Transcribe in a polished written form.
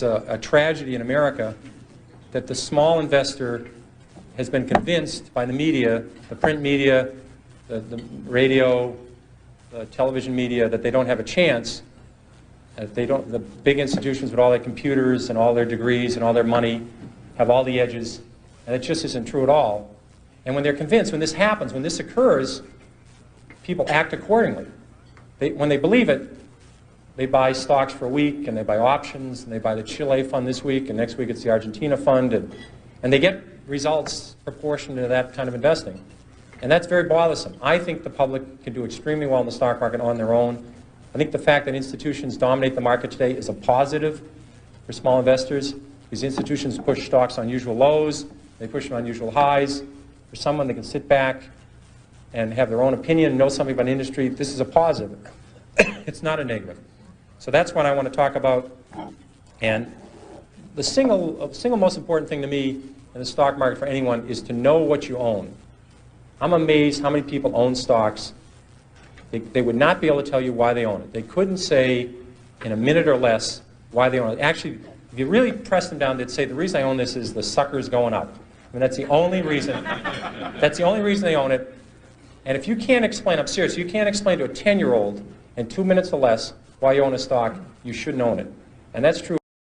a tragedy in America that the small investor has been convinced by the media, the print media, the radio, the television media, that they don't have a chance. The big institutions with all their computers and all their degrees and all their money have all the edges, and it just isn't true at all. And when they're convinced, when this happens, when this occurs, people act accordingly. When they believe it, they buy stocks for a week, and they buy options, and they buy the Chile fund this week, and next week it's the Argentina fund, and they get results proportionate to that kind of investing. And that's very bothersome. I think the public can do extremely well in the stock market on their own. I think the fact that institutions dominate the market today is a positive for small investors. These institutions push stocks on usual lows, they push them on usual highs. For someone that can sit back and have their own opinion, know something about industry, this is a positive. It's not a negative. So that's what I want to talk about. And the single most important thing to me in the stock market for anyone is to know what you own. I'm amazed how many people own stocks. They would not be able to tell you why they own it. They couldn't say in a minute or less why they own it. Actually, if you really press them down, they'd say, the reason I own this is the sucker's going up. I mean, that's the only reason. That's the only reason they own it. And if you can't explain, I'm serious, you can't explain to a 10-year-old in 2 minutes or less why you own a stock, you shouldn't own it. And that's true.